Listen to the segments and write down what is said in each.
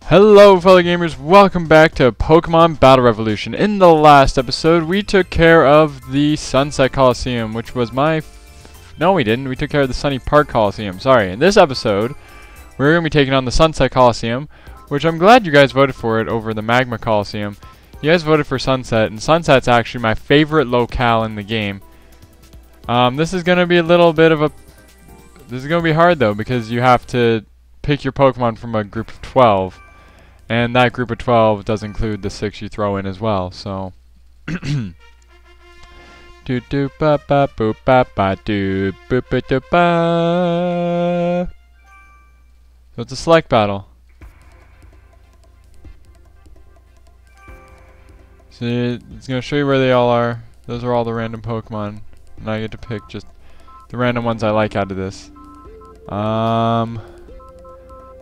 Hello fellow gamers, welcome back to Pokemon Battle Revolution. In the last episode, we took care of the Sunset Colosseum, which was no we didn't, we took care of the Sunny Park Colosseum, sorry. In this episode, we're going to be taking on the Sunset Colosseum, which I'm glad you guys voted for it over the Magma Colosseum. You guys voted for Sunset, and Sunset's actually my favorite locale in the game. This is going to be a little bit of a... This is going to be hard though, because you have to pick your Pokemon from a group of 12. And that group of 12 does include the 6 you throw in as well, so... So it's a select battle. See, it's going to show you where they all are. Those are all the random Pokemon. And I get to pick just the random ones I like out of this.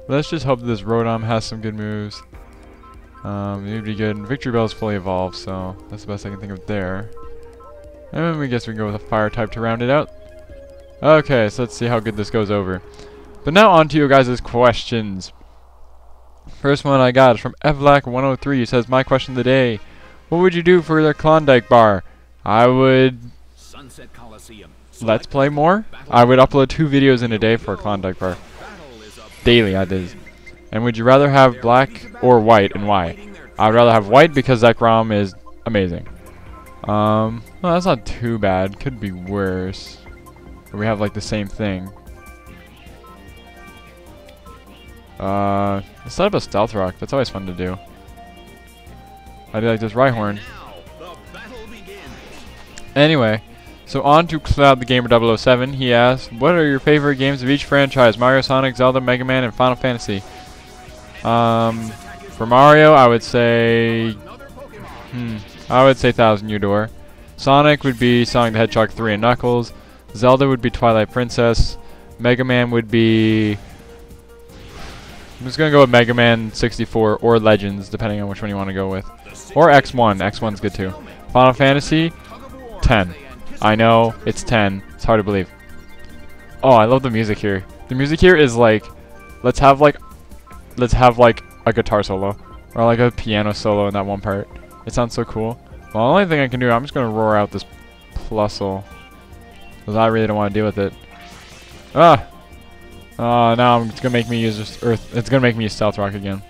Let's just hope this Rotom has some good moves. It would be good. Victory Bell is fully evolved, so that's the best I can think of there. And we guess we can go with a fire type to round it out. Okay, so let's see how good this goes over. But now on to you guys' questions. First one I got is from Evlac103. It says, my question of the day. What would you do for the Klondike bar? I would... Sunset Colosseum. Let's play more. I would upload 2 videos in a day for a Klondike bar. Daily, that is. And would you rather have black or white, and why? I would rather have white because that ROM is amazing. Well, that's not too bad. Could be worse. But we have like the same thing. Let's set up a Stealth Rock. That's always fun to do. I do like this Rhyhorn. Anyway. So on to Cloud the Gamer 007. He asks, what are your favorite games of each franchise? Mario, Sonic, Zelda, Mega Man, and Final Fantasy. For Mario, I would say... Thousand Year Door. Sonic would be Sonic the Hedgehog 3 and Knuckles. Zelda would be Twilight Princess. Mega Man would be... I'm just going to go with Mega Man 64 or Legends, depending on which one you want to go with. Or X1. X1's good too. Final Fantasy, 10. I know, it's 10. It's hard to believe. Oh, I love the music here. The music here is like, let's have like a guitar solo or like a piano solo in that one part. It sounds so cool. Well, the only thing I can do, I'm just gonna roar out this Plusle because I really don't want to deal with it. Ah. Oh, now it's gonna make me use this Earth. It's gonna make me use Stealth Rock again.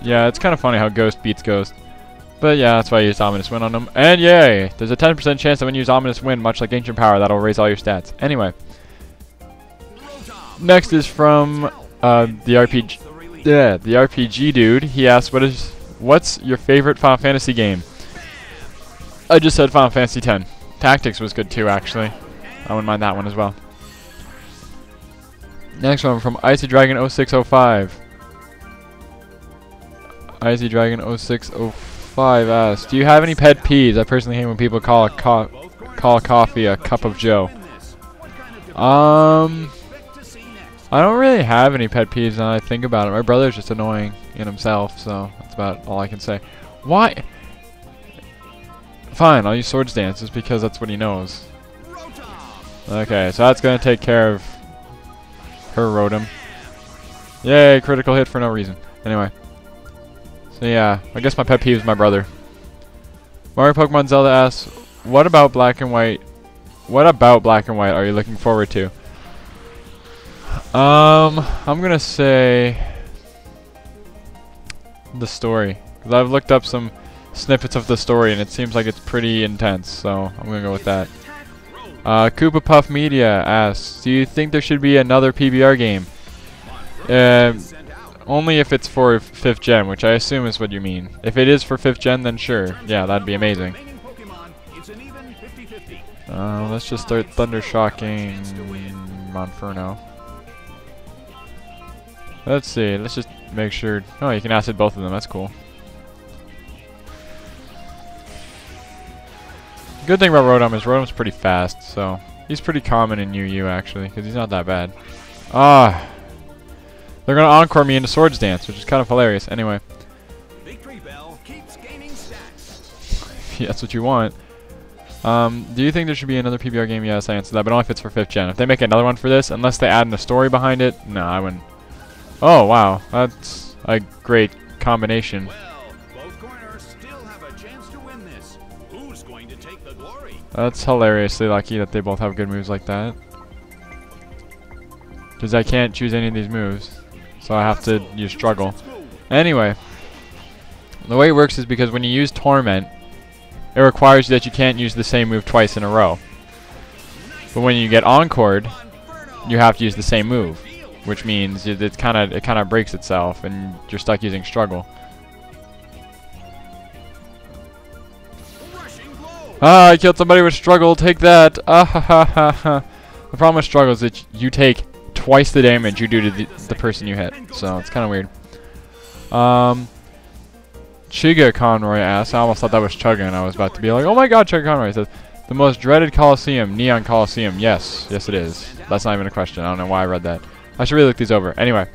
Yeah, it's kind of funny how Ghost beats Ghost. But yeah, that's why I use Ominous Wind on them. And yay! There's a 10% chance that when you use Ominous Wind, much like Ancient Power, that'll raise all your stats. Anyway. Next is from the RPG... Yeah, the RPG dude. He asks, what's your favorite Final Fantasy game? I just said Final Fantasy X. Tactics was good too, actually. I wouldn't mind that one as well. Next one from Icy Dragon 0605. Icy Dragon 0605 asks, do you have any pet peeves? I personally hate when people call coffee a cup of joe. I don't really have any pet peeves now that I think about it. My brother's just annoying in himself, so that's about all I can say. Why? Fine, I'll use Swords Dance just because that's what he knows. Okay, so that's gonna take care of her Rotom. Yay, critical hit for no reason. Anyway. So yeah, I guess my pet peeve is my brother. Mario Pokemon Zelda asks, what about Black and White? What about Black and White are you looking forward to? I'm gonna say the story. Because I've looked up some snippets of the story and it seems like it's pretty intense, so I'm gonna go with that. Koopa Puff Media asks, do you think there should be another PBR game? Only if it's for 5th gen, which I assume is what you mean. If it is for 5th gen, then sure. Yeah, that'd be amazing. Let's just start Thunder Shocking Monferno. Let's see. Let's just make sure. Oh, you can acid both of them. That's cool. Good thing about Rotom is Rotom's pretty fast, so he's pretty common in UU actually, because he's not that bad. Ah. They're gonna encore me into Swords Dance, which is kind of hilarious. Anyway. Victory Bell keeps gaining stats. If that's what you want. Do you think there should be another PBR game? Yes, I answered that, but only if it's for 5th gen. If they make another one for this, unless they add in a story behind it, no, I wouldn't. Oh, wow. That's a great combination. Well, both corners still have a chance to win this. Who's going to take the glory? That's hilariously lucky that they both have good moves like that. Because I can't choose any of these moves, so I have to use Struggle. Anyway, the way it works is because when you use Torment, it requires that you can't use the same move twice in a row. But when you get Encored, you have to use the same move, which means it kind of breaks itself, and you're stuck using Struggle. Ah, I killed somebody with Struggle. Take that. Ah ha ha ha ha. The problem with Struggle is that you take twice the damage you do to the person you hit, so it's kind of weird. Chiga Conroy asks, I almost thought that was Chugga, and I was about to be like, oh my god, Chiga Conroy says, the most dreaded Colosseum, Neon Colosseum. Yes, yes it is. That's not even a question. I don't know why I read that. I should really look these over. Anyway,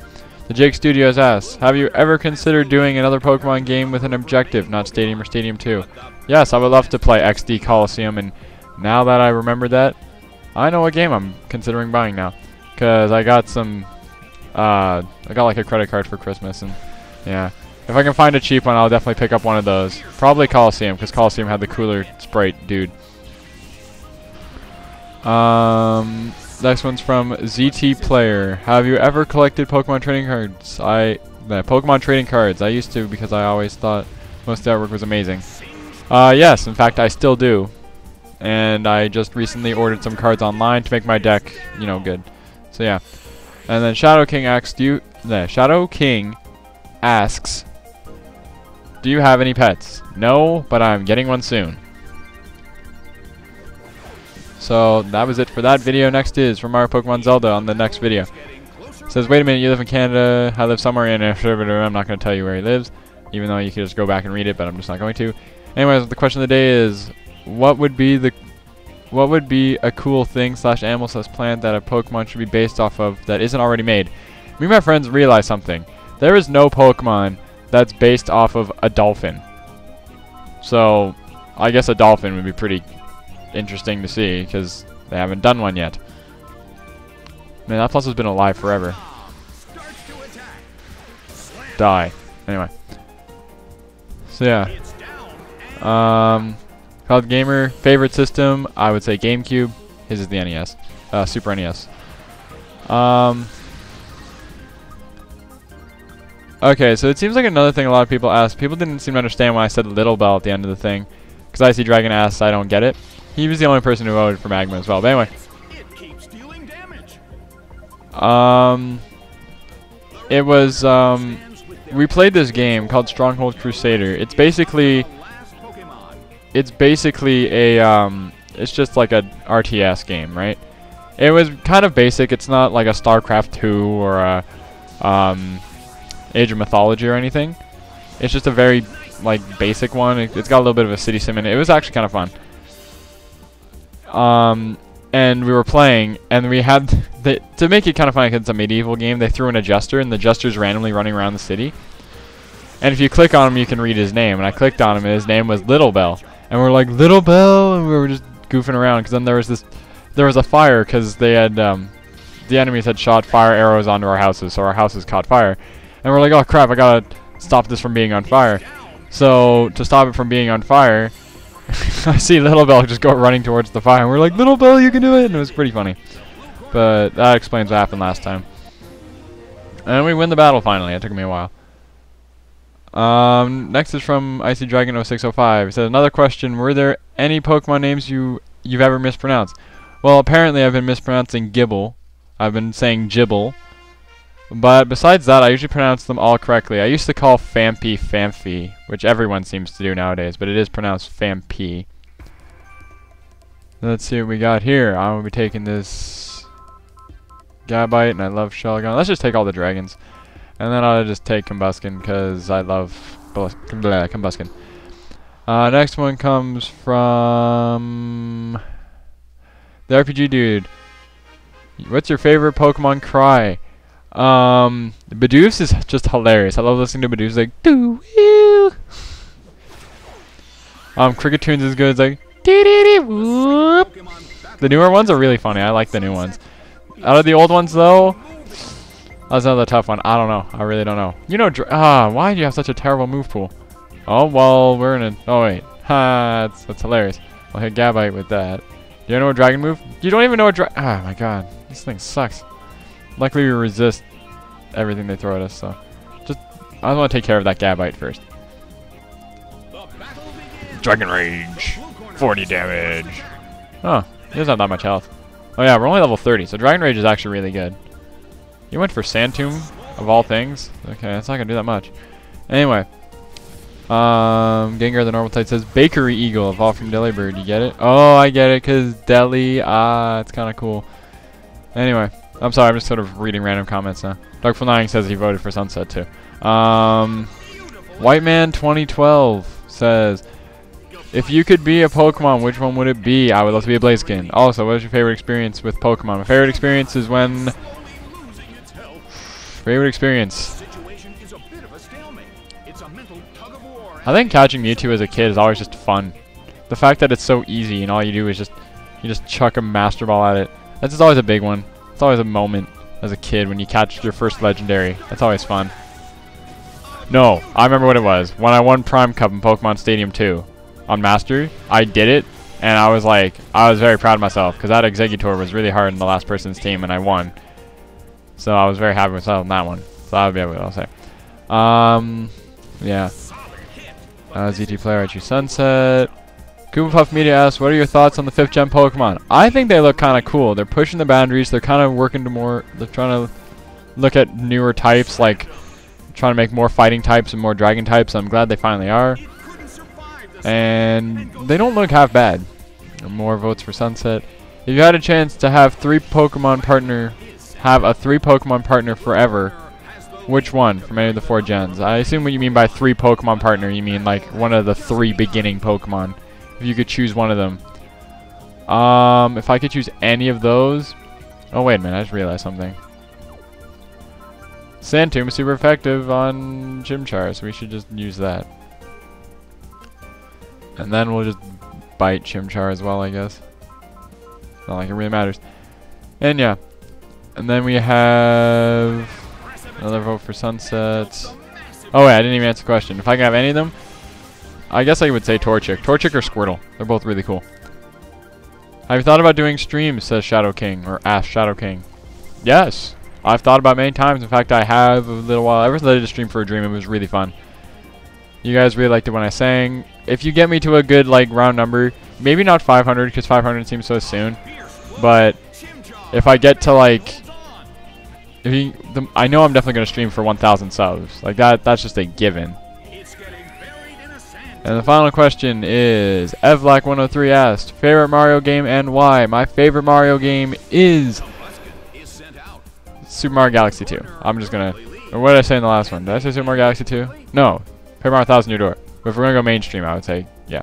the Jake Studios asks, have you ever considered doing another Pokemon game with an objective, not Stadium or Stadium 2? Yes, I would love to play XD Colosseum, and now that I remember that, I know what game I'm considering buying now. Because I got some, I got like a credit card for Christmas, and yeah. If I can find a cheap one, I'll definitely pick up one of those. Probably Colosseum, because Colosseum had the cooler sprite dude. Next one's from ZT Player. Have you ever collected Pokemon trading cards? Pokemon trading cards. I used to because I always thought most of the artwork was amazing. Yes, in fact, I still do. And I just recently ordered some cards online to make my deck, you know, good. So yeah. And then Shadow King asks, do you have any pets? No, but I'm getting one soon. So that was it for that video. Next is from our Pokemon Zelda on the next video. It says, wait a minute, you live in Canada. I live somewhere in I'm not going to tell you where he lives, even though you can just go back and read it, but I'm just not going to. Anyways, the question of the day is, what would be a cool thing / animal / plant that a Pokemon should be based off of that isn't already made? Me and my friends realized something. There is no Pokemon that's based off of a dolphin. So, I guess a dolphin would be pretty interesting to see, because they haven't done one yet. Man, that plus has been alive forever. Die. Anyway. So yeah. Cloud Gamer, favorite system, I would say GameCube. His is the NES. Super NES. Okay, so it seems like another thing a lot of people ask. People didn't seem to understand when I said Little Bell at the end of the thing. Because I see Dragon asks, I don't get it. He was the only person who voted for Magma as well. But anyway. It keeps dealing damage. It was, we played this game called Stronghold Crusader. It's basically a, it's just like a RTS game, right? It was kind of basic. It's not like a StarCraft 2 or a, Age of Mythology or anything. It's just a very like basic one. It's got a little bit of a city sim in it. It was actually kind of fun. And we were playing, and we had to make it kind of fun because it's a medieval game. They threw in a jester, and the jester's randomly running around the city. And if you click on him, you can read his name. And I clicked on him, and his name was Little Bell. And we're like, Little Bell, and we were just goofing around because then there was a fire because they had the enemies had shot fire arrows onto our houses, so our houses caught fire. And we're like, oh crap, I gotta stop this from being on fire. So, to stop it from being on fire, I see Little Bell just go running towards the fire. And we're like, Little Bell, you can do it! And it was pretty funny. But that explains what happened last time. And we win the battle finally. It took me a while. Next is from Icy Dragon 0605. He said, another question, were there any Pokemon names you've ever mispronounced? Well, apparently I've been mispronouncing Gibble. I've been saying Gibble. But besides that, I usually pronounce them all correctly. I used to call Fampi Famfi, which everyone seems to do nowadays, but it is pronounced Fampi. Let's see what we got here. I'm going to be taking this Gabite, and I love Shelgon. Let's just take all the dragons. And then I'll just take Combuskin, because I love Combuskin. Next one comes from the RPG dude. What's your favorite Pokemon cry? Bidoof is just hilarious. I love listening to Bidoof. It's like, doo-woo. Crickettoons is good. It's like, Whoop. The newer ones are really funny. I like the new ones. Out of the old ones, though, that's another tough one. I don't know. I really don't know. You know, why do you have such a terrible move pool? Oh, well, we're in a... Oh, wait. Ha, that's hilarious. I'll hit Gabite with that. Do you know a dragon move? You don't even know a oh, my God. This thing sucks. Luckily, we resist everything they throw at us, so... I want to take care of that Gabite first. Dragon Rage. 40 damage. Oh, he doesn't have that much health. Oh yeah, we're only level 30, so Dragon Rage is actually really good. You went for Sand Tomb, of all things? Okay, that's not going to do that much. Anyway. Gengar the normal type says Bakery Eagle, evolved from Delibird. You get it? Oh, I get it, because Deli, it's kind of cool. Anyway, I'm sorry, I'm just sort of reading random comments now. Darkful9 says he voted for Sunset too. White Man 2012 says, if you could be a Pokemon, which one would it be? I would love to be a Blaziken. Also, what was your favorite experience with Pokemon? My favorite experience is when... Favorite experience. I think catching Mewtwo as a kid is always just fun. The fact that it's so easy and all you do is you just chuck a Master Ball at it. That's just always a big one. It's always a moment as a kid when you catch your first legendary. That's always fun. No, I remember what it was. When I won Prime Cup in Pokemon Stadium 2 on Master, I did it, and I was very proud of myself, because that Exeggutor was really hard in the last person's team, and I won. So I was very happy with myself on that one. So that would be what I'll say. Yeah. ZT Player, I choose Sunset. Koopa Puff Media asks, what are your thoughts on the 5th gen Pokemon? I think they look kind of cool. They're pushing the boundaries. They're kind of working to more... They're trying to look at newer types, like trying to make more fighting types and more dragon types. I'm glad they finally are. And they don't look half bad. More votes for Sunset. If you had a chance to have a 3 Pokemon partner forever, which one from any of the 4 gens? I assume what you mean by 3 Pokemon partner, you mean like one of the 3 beginning Pokemon. If you could choose one of them. If I could choose any of those... Oh, wait a minute. I just realized something. Sand Tomb is super effective on Chimchar, so we should just use that. And then we'll just bite Chimchar as well, I guess. Not like it really matters. And yeah. And then we have... Another vote for Sunset. Oh, wait. I didn't even answer the question. If I can have any of them... I guess I would say Torchic. Torchic or Squirtle. They're both really cool. Have you thought about doing streams, says Shadow King, or asks Shadow King. Yes. I've thought about it many times. In fact, I have a little while. Ever since I did a stream for a dream, it was really fun. You guys really liked it when I sang. If you get me to a good, like, round number, maybe not 500, because 500 seems so soon. But if I get to, like... I know I'm definitely going to stream for 1,000 subs. Like, that's just a given. And the final question is, Evlack103 asked, favorite Mario game and why? My favorite Mario game is Super Mario Galaxy 2. I'm just gonna... Or what did I say in the last one? Did I say Super Mario Galaxy 2? No. Paper Mario 1000 Year Door. But if we're gonna go mainstream, I would say, yeah.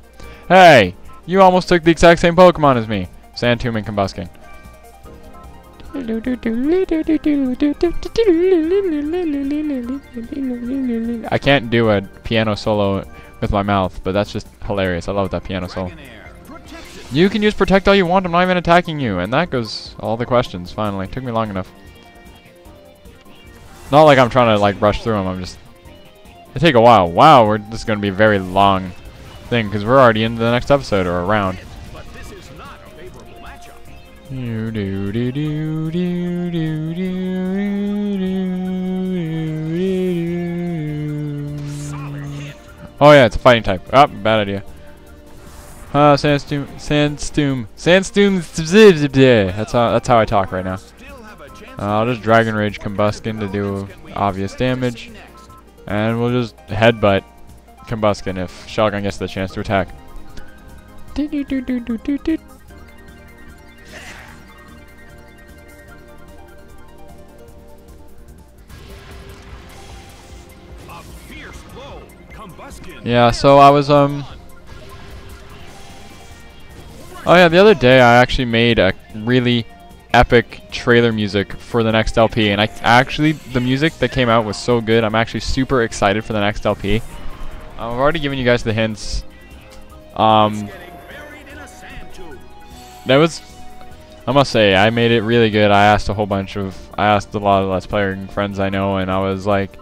Hey! You almost took the exact same Pokemon as me. Sand Tomb and Combuskin. I can't do a piano solo with my mouth, but that's just hilarious. I love that piano solo. You can use Protect all you want. I'm not even attacking you. And that goes all the questions, finally. Took me long enough. Not like I'm trying to, like, rush through them. I'm just... It take a while. Wow, this is going to be a very long thing, because we're already into the next episode, or a round. Oh yeah, it's a fighting type. Oh, bad idea. Sandstorm. That's how I talk right now. I'll just Dragon Rage Combuskin to do obvious damage, and we'll just headbutt Combuskin if Shotgun gets the chance to attack. Yeah, so I was oh yeah, the other day I actually made a really epic trailer music for the next LP, and the music that came out was so good. I'm actually super excited for the next LP. I've already given you guys the hints. that was, I must say, I made it really good. I asked a lot of Let's Player friends I know, and I was like,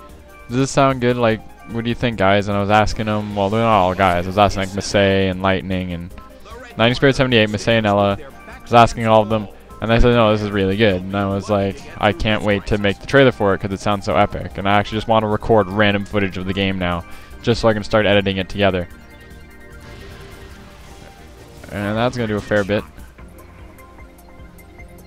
does this sound good? Like, what do you think, guys? And I was asking them, well, they're not all guys. I was asking like Masay and Lightning and 90 Spirit 78, Masay and Ella. I was asking all of them, and they said, no, this is really good. And I was like, I can't wait to make the trailer for it because it sounds so epic. And I actually just want to record random footage of the game now, just so I can start editing it together. And that's going to do a fair bit.